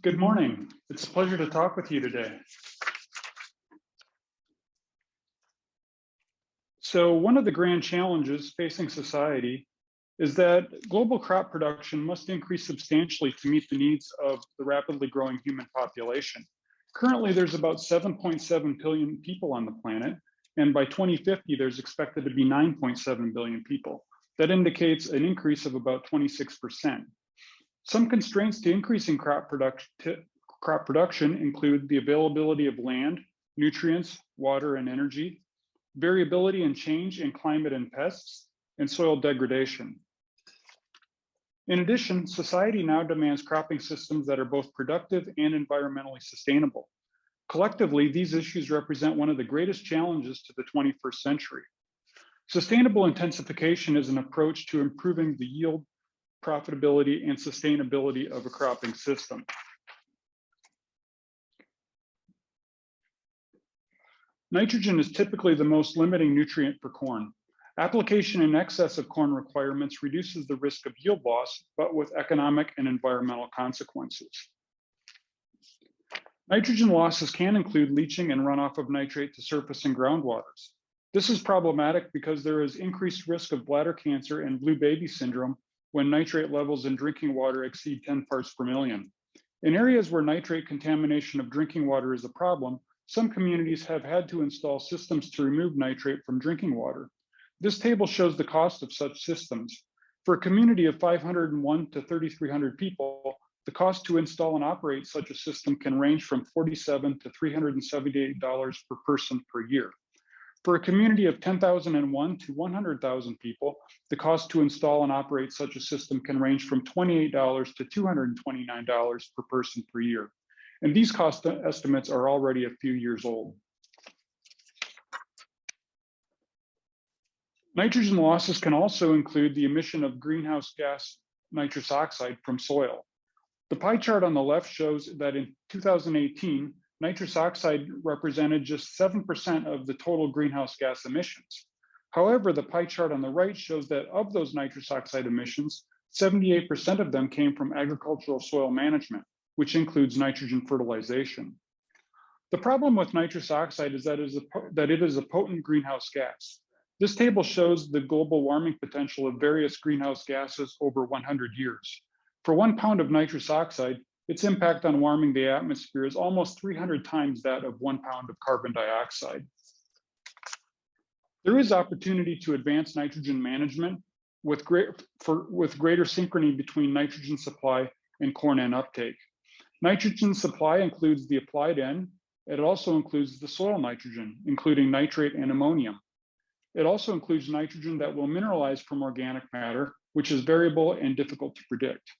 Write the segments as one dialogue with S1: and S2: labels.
S1: Good morning. It's a pleasure to talk with you today. So one of the grand challenges facing society is that global crop production must increase substantially to meet the needs of the rapidly growing human population. Currently, there's about 7.7 billion people on the planet, and by 2050, there's expected to be 9.7 billion people. That indicates an increase of about 26%. Some constraints to increasing crop production include the availability of land, nutrients, water, and energy, variability and change in climate and pests, and soil degradation. In addition, society now demands cropping systems that are both productive and environmentally sustainable. Collectively, these issues represent one of the greatest challenges to the 21st century. Sustainable intensification is an approach to improving the yield, profitability, and sustainability of a cropping system. Nitrogen is typically the most limiting nutrient for corn. Application in excess of corn requirements reduces the risk of yield loss, but with economic and environmental consequences. Nitrogen losses can include leaching and runoff of nitrate to surface and groundwaters. This is problematic because there is increased risk of bladder cancer and blue baby syndrome when nitrate levels in drinking water exceed 10 parts per million. In areas where nitrate contamination of drinking water is a problem, some communities have had to install systems to remove nitrate from drinking water. This table shows the cost of such systems. For a community of 501 to 3,300 people, the cost to install and operate such a system can range from $47 to $378 per person per year. For a community of 10,001 to 100,000 people, the cost to install and operate such a system can range from $28 to $229 per person per year. And these cost estimates are already a few years old. Nitrogen losses can also include the emission of greenhouse gas nitrous oxide from soil. The pie chart on the left shows that in 2018, nitrous oxide represented just 7% of the total greenhouse gas emissions. However, the pie chart on the right shows that of those nitrous oxide emissions, 78% of them came from agricultural soil management, which includes nitrogen fertilization. The problem with nitrous oxide is that it is a potent greenhouse gas. This table shows the global warming potential of various greenhouse gases over 100 years. For 1 pound of nitrous oxide, its impact on warming the atmosphere is almost 300 times that of 1 pound of carbon dioxide. There is opportunity to advance nitrogen management with greater synchrony between nitrogen supply and corn N uptake. Nitrogen supply includes the applied N. It also includes the soil nitrogen, including nitrate and ammonium. It also includes nitrogen that will mineralize from organic matter, which is variable and difficult to predict.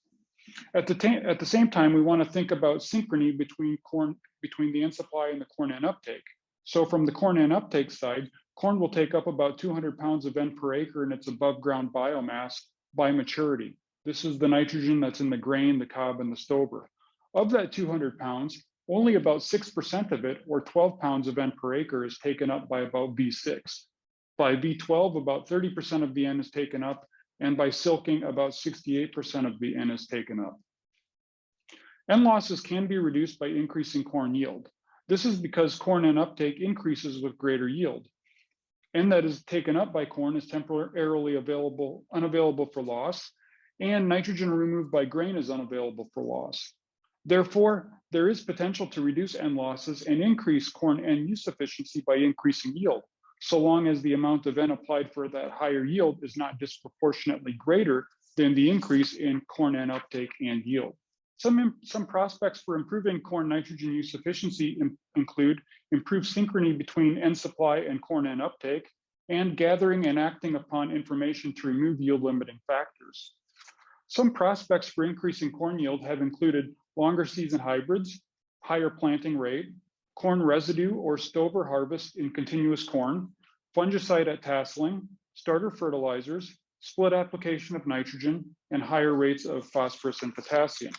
S1: At the same time, we want to think about synchrony between the N supply and the corn N uptake. So from the corn N uptake side, corn will take up about 200 pounds of N per acre in its above ground biomass by maturity. This is the nitrogen that's in the grain, the cob, and the stover. Of that 200 pounds, only about 6% of it, or 12 pounds of N per acre, is taken up by about V6. By V12, about 30% of the N is taken up, and by silking, about 68% of the N is taken up. N losses can be reduced by increasing corn yield. This is because corn N uptake increases with greater yield. N that is taken up by corn is temporarily unavailable for loss, and nitrogen removed by grain is unavailable for loss. Therefore, there is potential to reduce N losses and increase corn N use efficiency by increasing yield, so long as the amount of N applied for that higher yield is not disproportionately greater than the increase in corn N uptake and yield. Some prospects for improving corn nitrogen use efficiency include improved synchrony between N supply and corn N uptake, and gathering and acting upon information to remove yield limiting factors. Some prospects for increasing corn yield have included longer season hybrids, higher planting rate, corn residue or stover harvest in continuous corn, fungicide at tasseling, starter fertilizers, split application of nitrogen, and higher rates of phosphorus and potassium.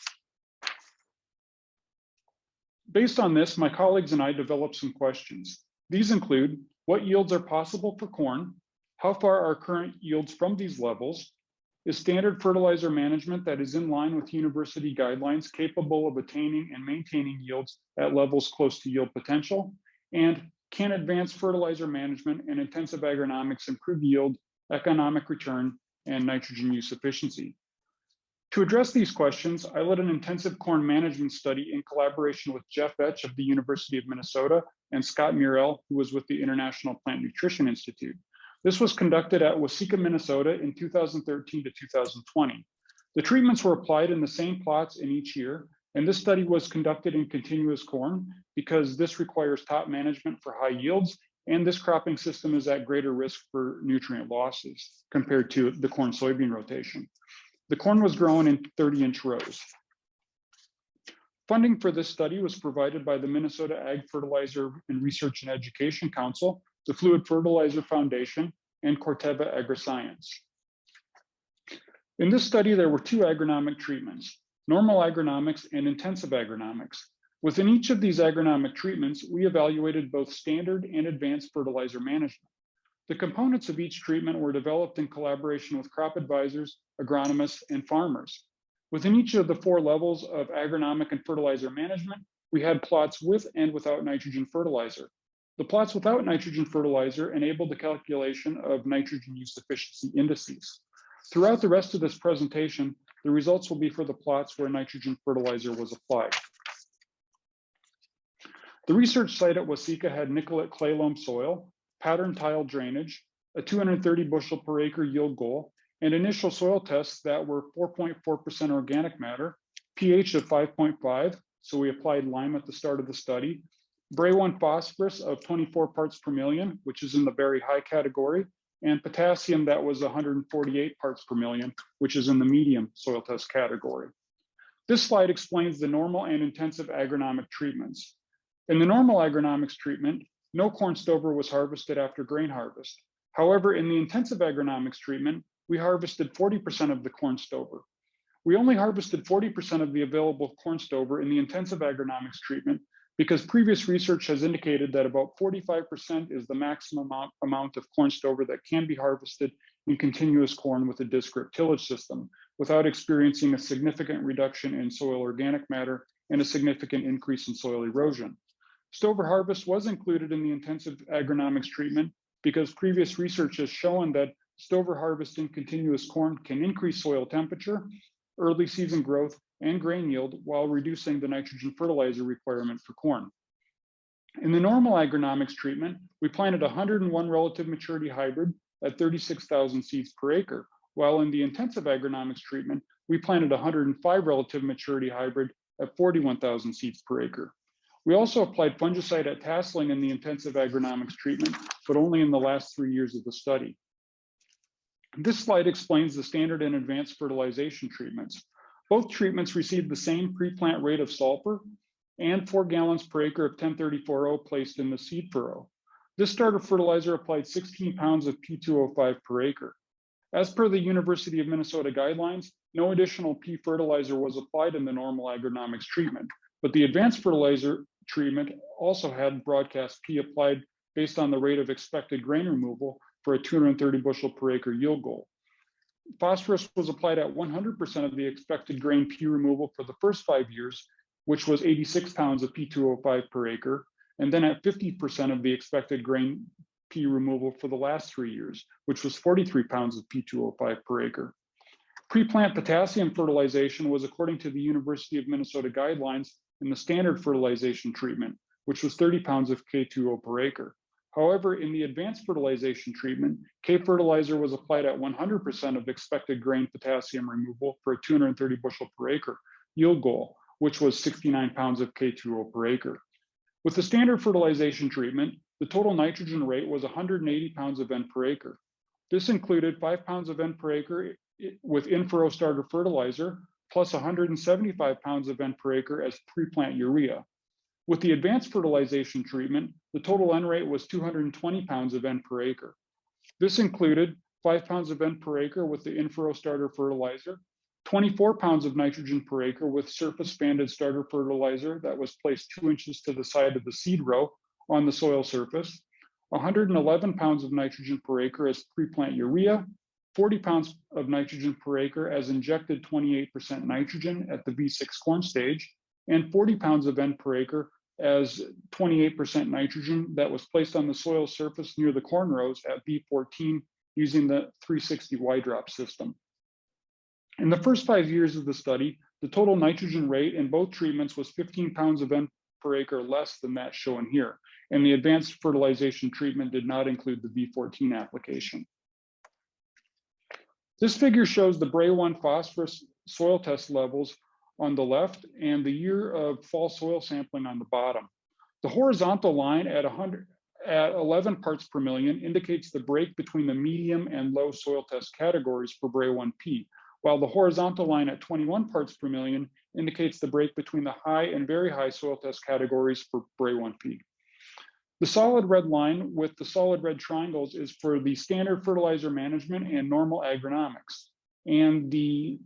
S1: Based on this, my colleagues and I developed some questions. These include, what yields are possible for corn? How far are current yields from these levels? is standard fertilizer management that is in line with university guidelines capable of attaining and maintaining yields at levels close to yield potential? And can advanced fertilizer management and intensive agronomics improve yield, economic return, and nitrogen use efficiency? To address these questions, I led an intensive corn management study in collaboration with Jeff Etch of the University of Minnesota and Scott Murrell, who was with the International Plant Nutrition Institute. This was conducted at Waseca, Minnesota in 2013 to 2020. The treatments were applied in the same plots in each year, and this study was conducted in continuous corn because this requires top management for high yields, and this cropping system is at greater risk for nutrient losses compared to the corn-soybean rotation. The corn was grown in 30-inch rows. Funding for this study was provided by the Minnesota Ag Fertilizer and Research and Education Council, the Fluid Fertilizer Foundation, and Corteva Agriscience. In this study, there were two agronomic treatments, normal agronomics and intensive agronomics. Within each of these agronomic treatments, we evaluated both standard and advanced fertilizer management. The components of each treatment were developed in collaboration with crop advisors, agronomists, and farmers. Within each of the four levels of agronomic and fertilizer management, we had plots with and without nitrogen fertilizer. The plots without nitrogen fertilizer enabled the calculation of nitrogen use efficiency indices. Throughout the rest of this presentation, the results will be for the plots where nitrogen fertilizer was applied. The research site at Waseca had Nicollet clay loam soil, pattern tile drainage, a 230 bushel per acre yield goal, and initial soil tests that were 4.4% organic matter, pH of 5.5, so we applied lime at the start of the study, Bray-1 phosphorus of 24 parts per million, which is in the very high category, and potassium that was 148 parts per million, which is in the medium soil test category. This slide explains the normal and intensive agronomic treatments. In the normal agronomics treatment, no corn stover was harvested after grain harvest. However, in the intensive agronomics treatment, we harvested 40% of the corn stover. We only harvested 40% of the available corn stover in the intensive agronomics treatment because previous research has indicated that about 45% is the maximum amount of corn stover that can be harvested in continuous corn with a disc grip tillage system without experiencing a significant reduction in soil organic matter and a significant increase in soil erosion. Stover harvest was included in the intensive agronomics treatment because previous research has shown that stover harvest in continuous corn can increase soil temperature, early season growth, and grain yield while reducing the nitrogen fertilizer requirement for corn. In the normal agronomics treatment, we planted 101 relative maturity hybrid at 36,000 seeds per acre, while in the intensive agronomics treatment, we planted 105 relative maturity hybrid at 41,000 seeds per acre. We also applied fungicide at tasseling in the intensive agronomics treatment, but only in the last 3 years of the study. This slide explains the standard and advanced fertilization treatments. Both treatments received the same pre-plant rate of sulfur and 4 gallons per acre of 1034O placed in the seed furrow. This starter fertilizer applied 16 pounds of P2O5 per acre. As per the University of Minnesota guidelines, no additional P fertilizer was applied in the normal agronomics treatment, but the advanced fertilizer treatment also had broadcast P applied based on the rate of expected grain removal for a 230 bushel per acre yield goal. Phosphorus was applied at 100% of the expected grain P removal for the first 5 years, which was 86 pounds of P2O5 per acre, and then at 50% of the expected grain P removal for the last 3 years, which was 43 pounds of P2O5 per acre. Pre-plant potassium fertilization was according to the University of Minnesota guidelines in the standard fertilization treatment, which was 30 pounds of K2O per acre. However, in the advanced fertilization treatment, K fertilizer was applied at 100% of expected grain potassium removal for a 230 bushel per acre yield goal, which was 69 pounds of K2O per acre. With the standard fertilization treatment, the total nitrogen rate was 180 pounds of N per acre. This included 5 pounds of N per acre with in-furrow starter fertilizer, plus 175 pounds of N per acre as pre-plant urea. With the advanced fertilization treatment, the total N rate was 220 pounds of N per acre. This included 5 pounds of N per acre with the in-furrow starter fertilizer, 24 pounds of nitrogen per acre with surface banded starter fertilizer that was placed 2 inches to the side of the seed row on the soil surface, 111 pounds of nitrogen per acre as pre-plant urea, 40 pounds of nitrogen per acre as injected 28% nitrogen at the V6 corn stage, and 40 pounds of N per acre as 28% nitrogen that was placed on the soil surface near the corn rows at V14 using the 360 Y drop system. In the first 5 years of the study, the total nitrogen rate in both treatments was 15 pounds of N per acre less than that shown here, and the advanced fertilization treatment did not include the V14 application. This figure shows the Bray-1 phosphorus soil test levels on the left and the year of fall soil sampling on the bottom. The horizontal line at 11 parts per million indicates the break between the medium and low soil test categories for Bray-1P, while the horizontal line at 21 parts per million indicates the break between the high and very high soil test categories for Bray-1P. The solid red line with the solid red triangles is for the standard fertilizer management and normal agronomics. And the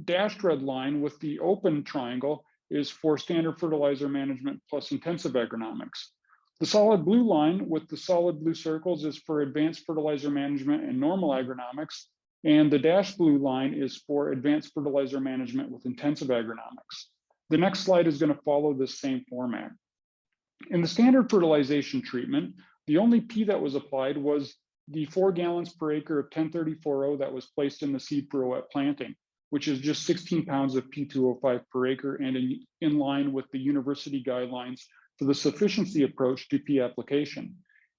S1: dashed red line with the open triangle is for standard fertilizer management plus intensive agronomics. The solid blue line with the solid blue circles is for advanced fertilizer management and normal agronomics. And the dashed blue line is for advanced fertilizer management with intensive agronomics. The next slide is going to follow this same format. In the standard fertilization treatment, the only P that was applied was the 4 gallons per acre of 1034O that was placed in the seed furrow at planting, which is just 16 pounds of P2O5 per acre and in line with the university guidelines for the sufficiency approach to P application.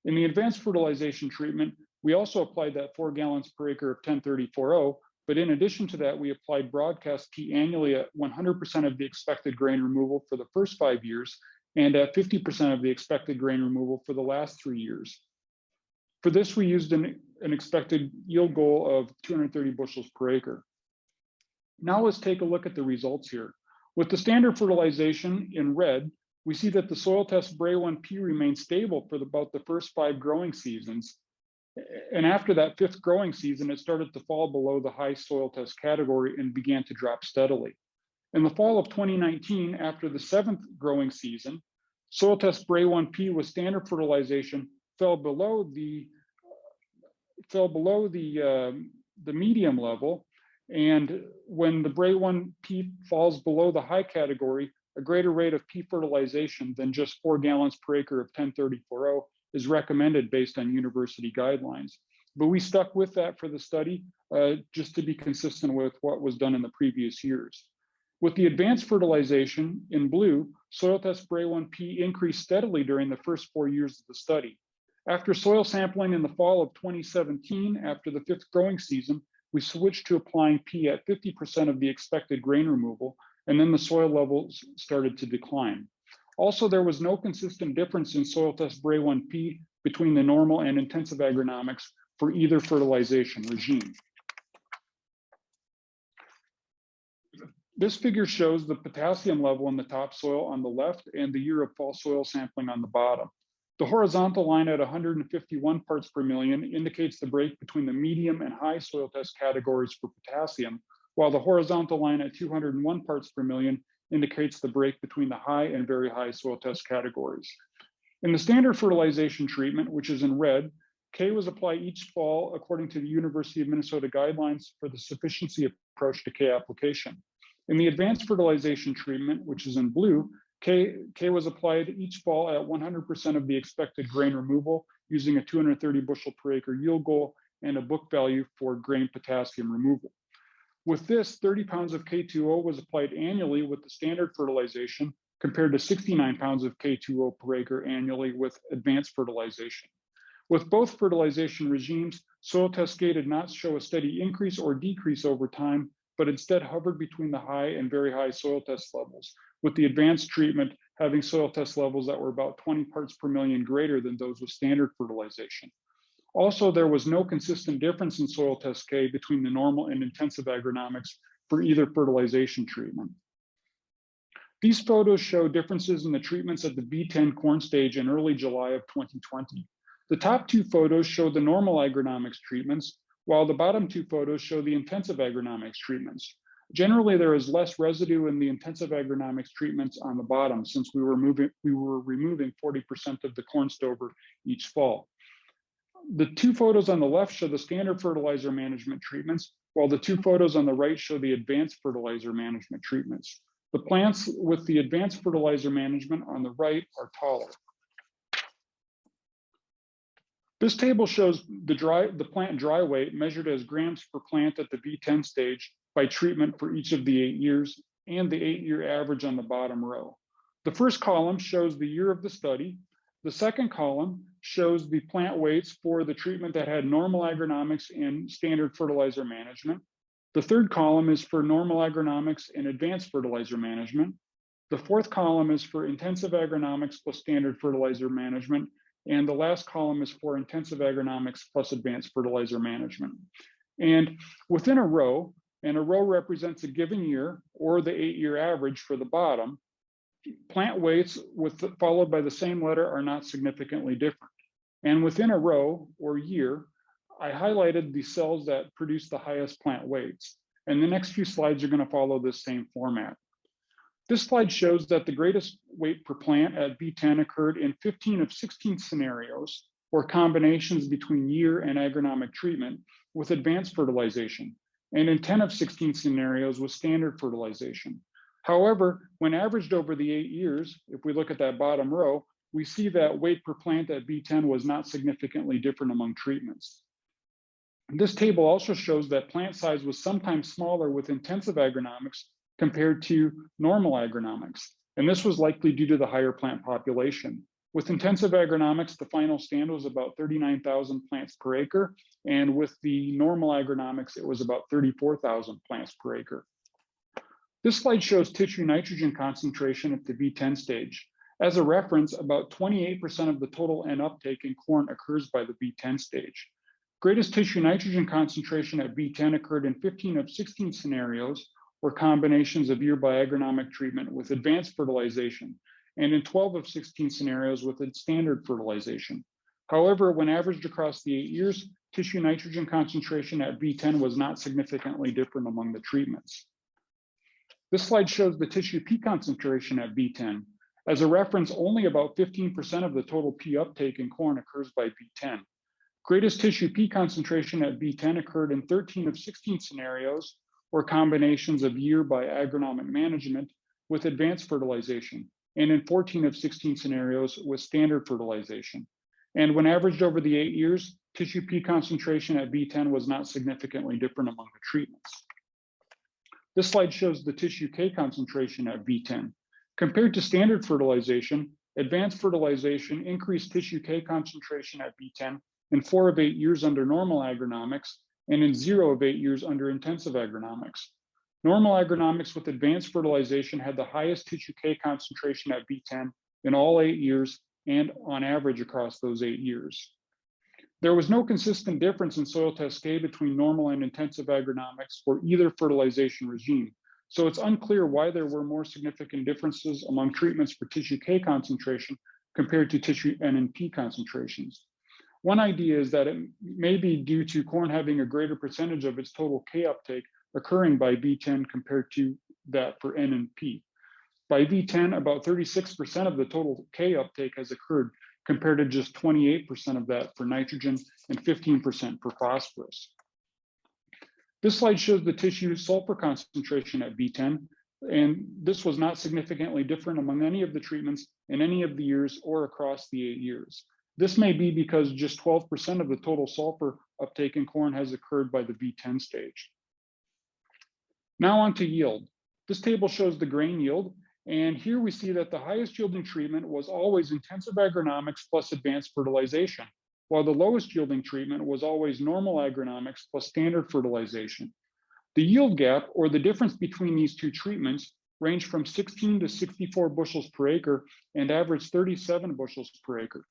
S1: In the advanced fertilization treatment, we also applied that 4 gallons per acre of 1034O, but in addition to that, we applied broadcast P annually at 100% of the expected grain removal for the first 5 years and at 50% of the expected grain removal for the last 3 years. For this, we used an expected yield goal of 230 bushels per acre. Now let's take a look at the results here. With the standard fertilization in red, we see that the soil test Bray-1P remained stable for about the first 5 growing seasons. And after that 5th growing season, it started to fall below the high soil test category and began to drop steadily. In the fall of 2019, after the 7th growing season, soil test Bray-1P with standard fertilization fell below the medium level. And when the Bray-1P falls below the high category, a greater rate of P fertilization than just 4 gallons per acre of 1034O is recommended based on university guidelines. But we stuck with that for the study just to be consistent with what was done in the previous years. With the advanced fertilization in blue, soil test Bray-1P increased steadily during the first 4 years of the study. After soil sampling in the fall of 2017, after the 5th growing season, we switched to applying P at 50% of the expected grain removal, and then the soil levels started to decline. Also, there was no consistent difference in soil test Bray-1P between the normal and intensive agronomics for either fertilization regime. This figure shows the potassium level in the topsoil on the left and the year of fall soil sampling on the bottom. The horizontal line at 151 parts per million indicates the break between the medium and high soil test categories for potassium, while the horizontal line at 201 parts per million indicates the break between the high and very high soil test categories. In the standard fertilization treatment, which is in red, K was applied each fall according to the University of Minnesota guidelines for the sufficiency approach to K application. In the advanced fertilization treatment, which is in blue, K was applied each fall at 100% of the expected grain removal using a 230 bushel per acre yield goal and a book value for grain potassium removal. With this, 30 pounds of K2O was applied annually with the standard fertilization compared to 69 pounds of K2O per acre annually with advanced fertilization. With both fertilization regimes, soil test K did not show a steady increase or decrease over time, but instead hovered between the high and very high soil test levels, with the advanced treatment having soil test levels that were about 20 parts per million greater than those with standard fertilization. Also, there was no consistent difference in soil test K between the normal and intensive agronomics for either fertilization treatment. These photos show differences in the treatments at the B10 corn stage in early July of 2020. The top 2 photos show the normal agronomics treatments, while the bottom 2 photos show the intensive agronomics treatments. Generally, there is less residue in the intensive agronomics treatments on the bottom since we were removing 40% of the corn stover each fall. The two photos on the left show the standard fertilizer management treatments, while the two photos on the right show the advanced fertilizer management treatments. The plants with the advanced fertilizer management on the right are taller. This table shows the plant dry weight measured as grams per plant at the V10 stage by treatment for each of the 8 years and the 8-year average on the bottom row. The first column shows the year of the study. The second column shows the plant weights for the treatment that had normal agronomics and standard fertilizer management. The third column is for normal agronomics and advanced fertilizer management. The fourth column is for intensive agronomics plus standard fertilizer management. And the last column is for intensive agronomics plus advanced fertilizer management. And within a row, and a row represents a given year or the 8-year average for the bottom, plant weights followed by the same letter are not significantly different. And within a row or year, I highlighted the cells that produce the highest plant weights. And the next few slides are going to follow this same format. This slide shows that the greatest weight per plant at B10 occurred in 15 of 16 scenarios, or combinations between year and agronomic treatment with advanced fertilization, and in 10 of 16 scenarios with standard fertilization. However, when averaged over the 8 years, if we look at that bottom row, we see that weight per plant at B10 was not significantly different among treatments. This table also shows that plant size was sometimes smaller with intensive agronomics compared to normal agronomics. And this was likely due to the higher plant population. With intensive agronomics, the final stand was about 39,000 plants per acre. And with the normal agronomics, it was about 34,000 plants per acre. This slide shows tissue nitrogen concentration at the V10 stage. As a reference, about 28% of the total N uptake in corn occurs by the V10 stage. Greatest tissue nitrogen concentration at V10 occurred in 15 of 16 scenarios, or combinations of year by agronomic treatment with advanced fertilization, and in 12 of 16 scenarios with standard fertilization. However, when averaged across the 8 years, tissue nitrogen concentration at V10 was not significantly different among the treatments. This slide shows the tissue P concentration at V10. As a reference, only about 15% of the total P uptake in corn occurs by V10. Greatest tissue P concentration at V10 occurred in 13 of 16 scenarios, or combinations of year by agronomic management with advanced fertilization, and in 14 of 16 scenarios with standard fertilization. And when averaged over the 8 years, tissue P concentration at V10 was not significantly different among the treatments. This slide shows the tissue K concentration at V10. Compared to standard fertilization, advanced fertilization increased tissue K concentration at V10 in 4 of 8 years under normal agronomics, and in 0 of 8 years under intensive agronomics. Normal agronomics with advanced fertilization had the highest tissue K concentration at V10 in all 8 years and on average across those 8 years. There was no consistent difference in soil test K between normal and intensive agronomics for either fertilization regime, so it's unclear why there were more significant differences among treatments for tissue K concentration compared to tissue N and P concentrations. One idea is that it may be due to corn having a greater percentage of its total K uptake occurring by V10 compared to that for N and P. By V10, about 36% of the total K uptake has occurred compared to just 28% of that for nitrogen and 15% for phosphorus. This slide shows the tissue sulfur concentration at V10, and this was not significantly different among any of the treatments in any of the years or across the 8 years. This may be because just 12% of the total sulfur uptake in corn has occurred by the V10 stage. Now on to yield. This table shows the grain yield, and here we see that the highest yielding treatment was always intensive agronomics plus advanced fertilization, while the lowest yielding treatment was always normal agronomics plus standard fertilization. The yield gap, or the difference between these two treatments, ranged from 16 to 64 bushels per acre and averaged 37 bushels per acre.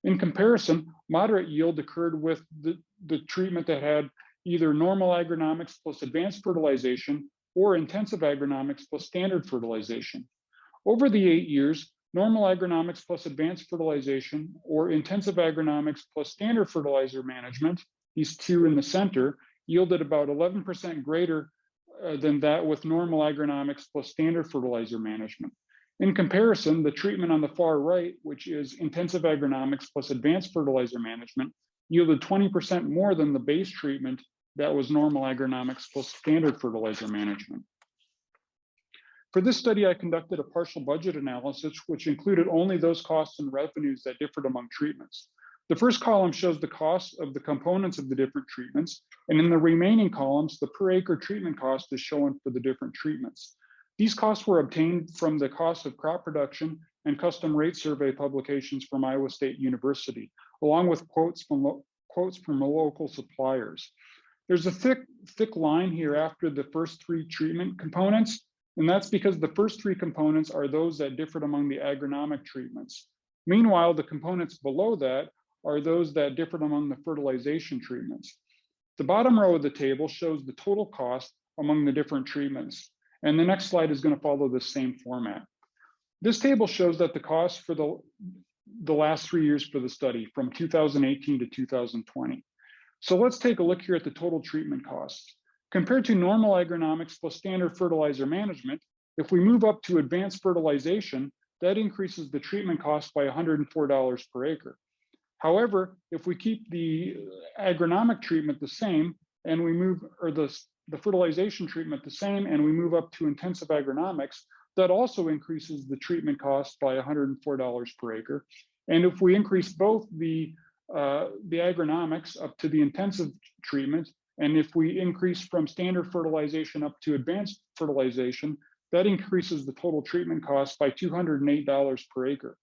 S1: In comparison, moderate yield occurred with the treatment that had either normal agronomics plus advanced fertilization or intensive agronomics plus standard fertilization. Over the 8 years, normal agronomics plus advanced fertilization or intensive agronomics plus standard fertilizer management, these two in the center, yielded about 11% greater than that with normal agronomics plus standard fertilizer management. In comparison, the treatment on the far right, which is intensive agronomics plus advanced fertilizer management, yielded 20% more than the base treatment that was normal agronomics plus standard fertilizer management. For this study, I conducted a partial budget analysis, which included only those costs and revenues that differed among treatments. The first column shows the cost of the components of the different treatments, and in the remaining columns, the per acre treatment cost is shown for the different treatments. These costs were obtained from the cost of crop production and custom rate survey publications from Iowa State University, along with quotes from local suppliers. There's a thick line here after the first three treatment components, and that's because the first three components are those that differed among the agronomic treatments. Meanwhile, the components below that are those that differed among the fertilization treatments. The bottom row of the table shows the total cost among the different treatments, and the next slide is going to follow the same format. This table shows that the cost for the last 3 years for the study, from 2018 to 2020. So let's take a look here at the total treatment costs. Compared to normal agronomics plus standard fertilizer management, if we move up to advanced fertilization, that increases the treatment cost by $104 per acre. However, if we keep the agronomic treatment the same and we move, or the fertilization treatment the same, and we move up to intensive agronomics, that also increases the treatment cost by $104 per acre. And if we increase both the agronomics up to the intensive treatment, and if we increase from standard fertilization up to advanced fertilization, that increases the total treatment cost by $208 per acre.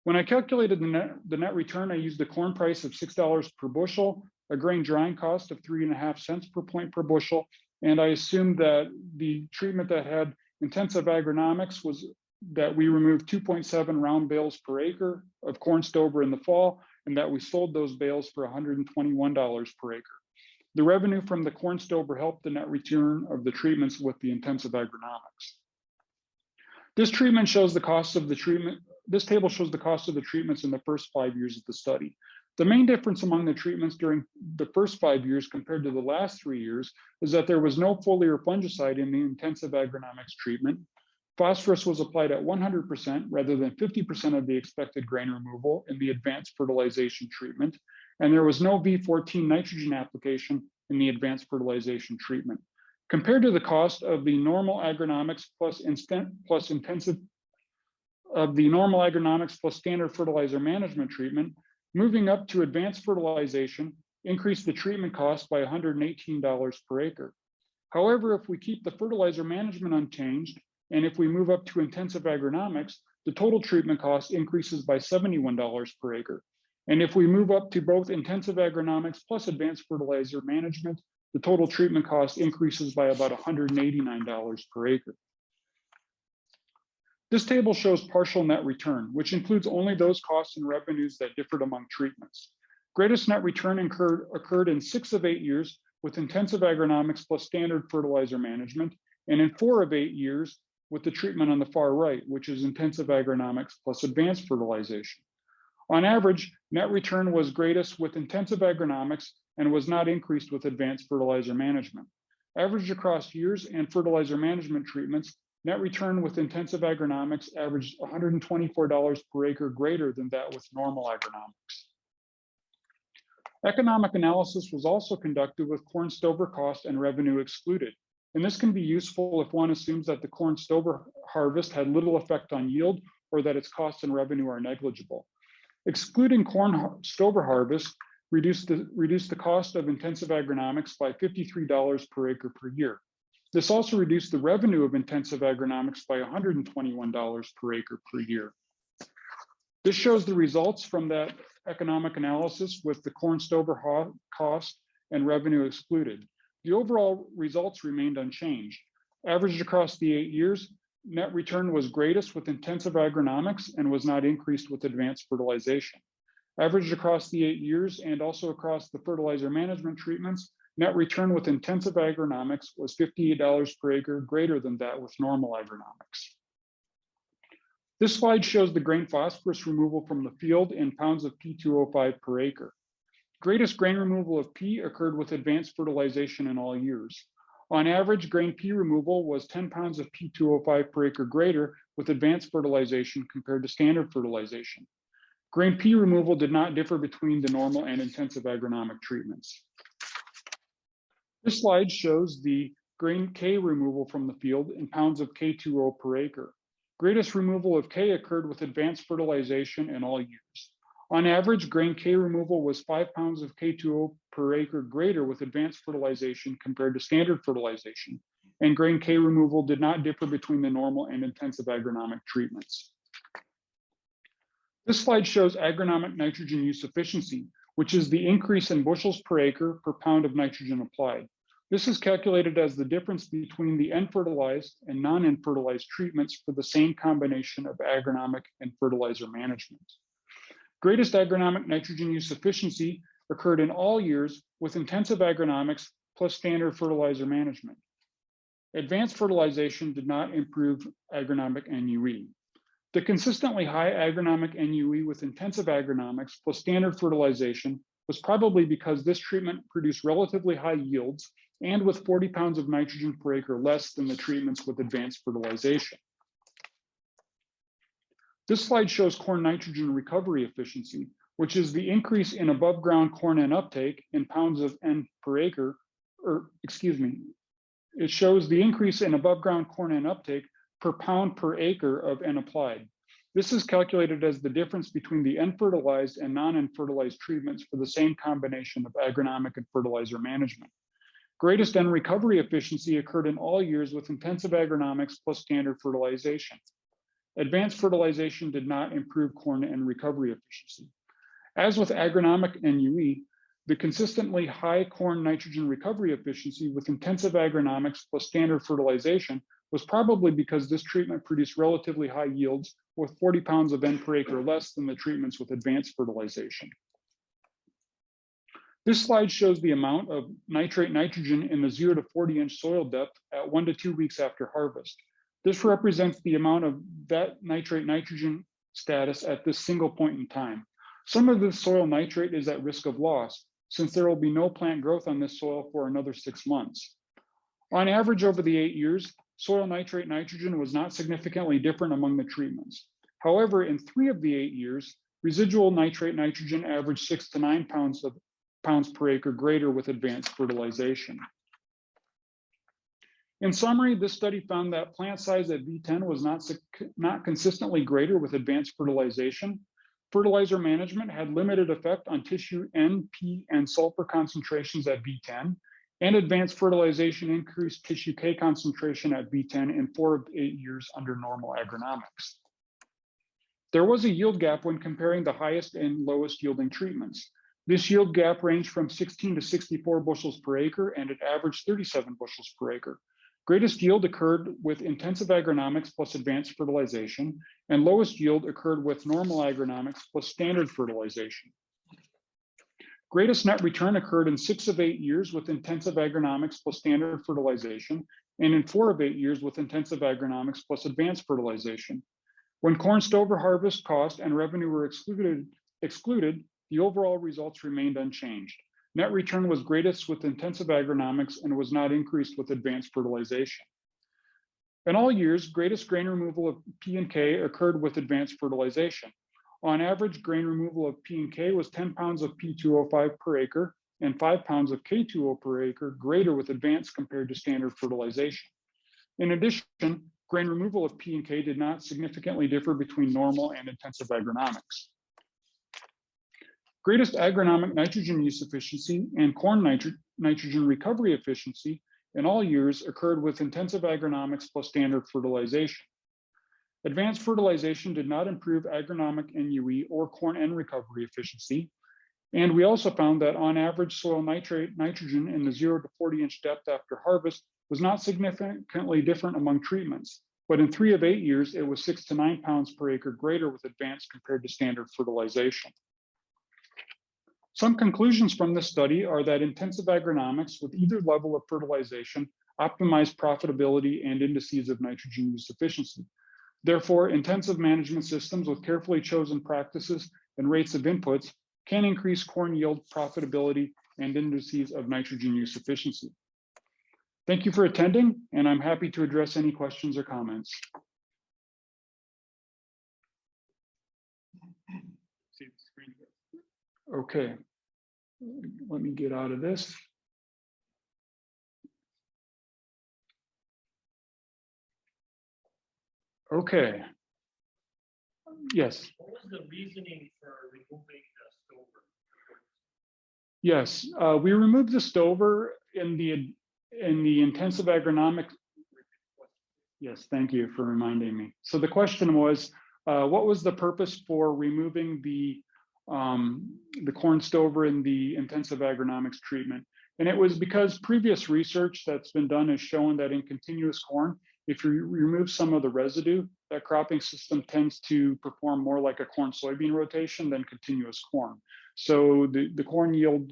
S1: When I calculated the net return, I used a corn price of $6 per bushel, a grain drying cost of 3.5 cents per point per bushel, and I assumed that the treatment that had intensive agronomics was that we removed 2.7 round bales per acre of corn stover in the fall, and that we sold those bales for $121 per acre. The revenue from the corn stover helped the net return of the treatments with the intensive agronomics. This table shows the cost of the treatments in the first 5 years of the study. The main difference among the treatments during the first 5 years compared to the last 3 years is that there was no foliar fungicide in the intensive agronomics treatment. Phosphorus was applied at 100% rather than 50% of the expected grain removal in the advanced fertilization treatment, and there was no V14 nitrogen application in the advanced fertilization treatment. Compared to the cost of the normal agronomics plus standard fertilizer management treatment, moving up to advanced fertilization increased the treatment cost by $118 per acre. However, if we keep the fertilizer management unchanged, and if we move up to intensive agronomics, the total treatment cost increases by $71 per acre. And if we move up to both intensive agronomics plus advanced fertilizer management, the total treatment cost increases by about $189 per acre. This table shows partial net return, which includes only those costs and revenues that differed among treatments. Greatest net return occurred in 6 of 8 years with intensive agronomics plus standard fertilizer management, and in 4 of 8 years with the treatment on the far right, which is intensive agronomics plus advanced fertilization. On average, net return was greatest with intensive agronomics and was not increased with advanced fertilizer management. Averaged across years and fertilizer management treatments, net return with intensive agronomics averaged $124 per acre greater than that with normal agronomics. Economic analysis was also conducted with corn stover cost and revenue excluded. And this can be useful if one assumes that the corn stover harvest had little effect on yield or that its costs and revenue are negligible. Excluding corn stover harvest reduced the cost of intensive agronomics by $53 per acre per year. This also reduced the revenue of intensive agronomics by $121 per acre per year. This shows the results from that economic analysis with the corn stover cost and revenue excluded. The overall results remained unchanged. Averaged across the 8 years, net return was greatest with intensive agronomics and was not increased with advanced fertilization. Averaged across the 8 years and also across the fertilizer management treatments, net return with intensive agronomics was $58 per acre greater than that with normal agronomics. This slide shows the grain phosphorus removal from the field in pounds of P2O5 per acre. Greatest grain removal of P occurred with advanced fertilization in all years. On average, grain P removal was 10 pounds of P2O5 per acre greater with advanced fertilization compared to standard fertilization. Grain P removal did not differ between the normal and intensive agronomic treatments. This slide shows the grain K removal from the field in pounds of K2O per acre. Greatest removal of K occurred with advanced fertilization in all years. On average, grain K removal was 5 pounds of K2O per acre greater with advanced fertilization compared to standard fertilization, and grain K removal did not differ between the normal and intensive agronomic treatments. This slide shows agronomic nitrogen use efficiency, which is the increase in bushels per acre per pound of nitrogen applied. This is calculated as the difference between the N-fertilized and non-N-fertilized treatments for the same combination of agronomic and fertilizer management. Greatest agronomic nitrogen use efficiency occurred in all years with intensive agronomics plus standard fertilizer management. Advanced fertilization did not improve agronomic NUE. The consistently high agronomic NUE with intensive agronomics plus standard fertilization was probably because this treatment produced relatively high yields and with 40 pounds of nitrogen per acre less than the treatments with advanced fertilization. This slide shows corn nitrogen recovery efficiency, which is the increase in above ground corn N uptake in pounds of N per acre, it shows the increase in above ground corn N uptake per pound per acre of N applied. This is calculated as the difference between the N-fertilized and non-N-fertilized treatments for the same combination of agronomic and fertilizer management. Greatest N recovery efficiency occurred in all years with intensive agronomics plus standard fertilization. Advanced fertilization did not improve corn N recovery efficiency. As with agronomic NUE, the consistently high corn nitrogen recovery efficiency with intensive agronomics plus standard fertilization was probably because this treatment produced relatively high yields with 40 pounds of N per acre less than the treatments with advanced fertilization. This slide shows the amount of nitrate nitrogen in the 0 to 40-inch soil depth at 1 to 2 weeks after harvest. This represents the amount of that nitrate nitrogen status at this single point in time. Some of this soil nitrate is at risk of loss, since there will be no plant growth on this soil for another 6 months. On average, over the 8 years, soil nitrate nitrogen was not significantly different among the treatments. However, in 3 of the 8 years, residual nitrate nitrogen averaged 6 to 9 pounds per acre greater with advanced fertilization. In summary, this study found that plant size at V10 was not consistently greater with advanced fertilization. Fertilizer management had limited effect on tissue N, P, and sulfur concentrations at V10, and advanced fertilization increased tissue K concentration at V10 in 4 of 8 years under normal agronomics. There was a yield gap when comparing the highest and lowest yielding treatments. This yield gap ranged from 16 to 64 bushels per acre, and it averaged 37 bushels per acre. Greatest yield occurred with intensive agronomics plus advanced fertilization, and lowest yield occurred with normal agronomics plus standard fertilization. Greatest net return occurred in 6 of 8 years with intensive agronomics plus standard fertilization, and in 4 of 8 years with intensive agronomics plus advanced fertilization. When corn stover harvest cost and revenue were excluded, the overall results remained unchanged. Net return was greatest with intensive agronomics and was not increased with advanced fertilization. In all years, greatest grain removal of P and K occurred with advanced fertilization. On average, grain removal of P and K was 10 pounds of P2O5 per acre and 5 pounds of K2O per acre greater with advanced compared to standard fertilization. In addition, grain removal of P and K did not significantly differ between normal and intensive agronomics. Greatest agronomic nitrogen use efficiency and corn nitrogen recovery efficiency in all years occurred with intensive agronomics plus standard fertilization. Advanced fertilization did not improve agronomic NUE or corn N recovery efficiency. And we also found that on average, soil nitrate nitrogen in the 0 to 40-inch depth after harvest was not significantly different among treatments, but in 3 of 8 years, it was 6 to 9 pounds per acre greater with advanced compared to standard fertilization. Some conclusions from this study are that intensive agronomics with either level of fertilization optimize profitability and indices of nitrogen use efficiency. Therefore, intensive management systems with carefully chosen practices and rates of inputs can increase corn yield profitability and indices of nitrogen use efficiency. Thank you for attending, and I'm happy to address any questions or comments.
S2: See,
S1: Okay, let me get out of this. Okay. Yes.
S2: What was the reasoning for removing the stover?
S1: Yes, we removed the stover in the intensive agronomic. Yes, thank you for reminding me. So the question was, what was the purpose for removing the corn stover in the intensive agronomics treatment? And it was because previous research that's been done has shown that in continuous corn, if you remove some of the residue, that cropping system tends to perform more like a corn-soybean rotation than continuous corn. So the corn yield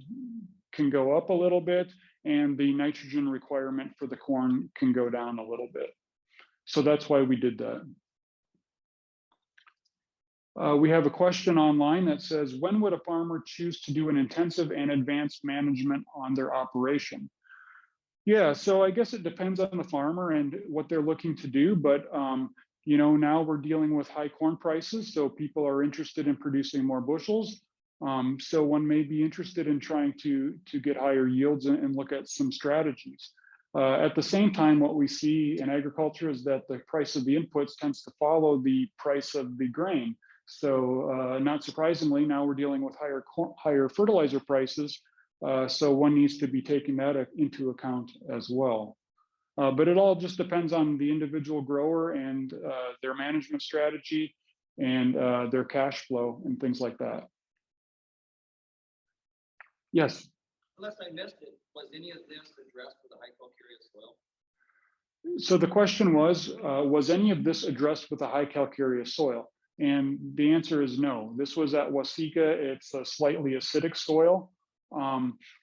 S1: can go up a little bit, and the nitrogen requirement for the corn can go down a little bit. So that's why we did that. We have a question online that says, when would a farmer choose to do an intensive and advanced management on their operation? Yeah, so I guess it depends on the farmer and what they're looking to do, but you know, now we're dealing with high corn prices, so people are interested in producing more bushels. So one may be interested in trying to get higher yields and look at some strategies. At the same time, what we see in agriculture is that the price of the inputs tends to follow the price of the grain. So not surprisingly, now we're dealing with higher fertilizer prices. So one needs to be taking that into account as well. But it all just depends on the individual grower and their management strategy and their cash flow and things like that. Yes.
S3: Unless I missed it, was any of this addressed with the high calcareous soil?
S1: So the question was any of this addressed with a high calcareous soil? And the answer is no. This was at Waseca. It's a slightly acidic soil.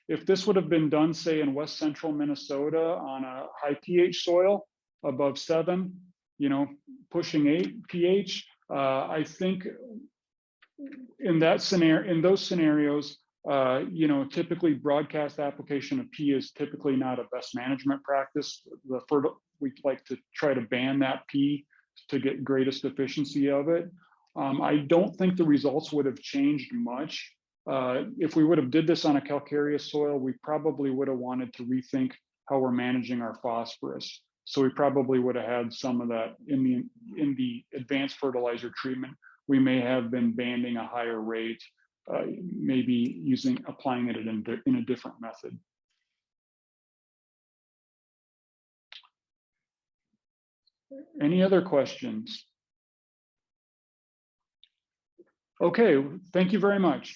S1: If this would have been done, say, in West Central Minnesota on a high pH soil, above 7, you know, pushing 8 pH, I think in that scenario, in those scenarios, you know, typically broadcast application of P is typically not a best management practice. We like to try to ban that P to get greatest efficiency of it. I don't think the results would have changed much. If we would have did this on a calcareous soil, we probably would have wanted to rethink how we're managing our phosphorus. So we probably would have had some of that in the advanced fertilizer treatment. We may have been banding a higher rate, maybe applying it in a different method. Any other questions? Okay, thank you very much.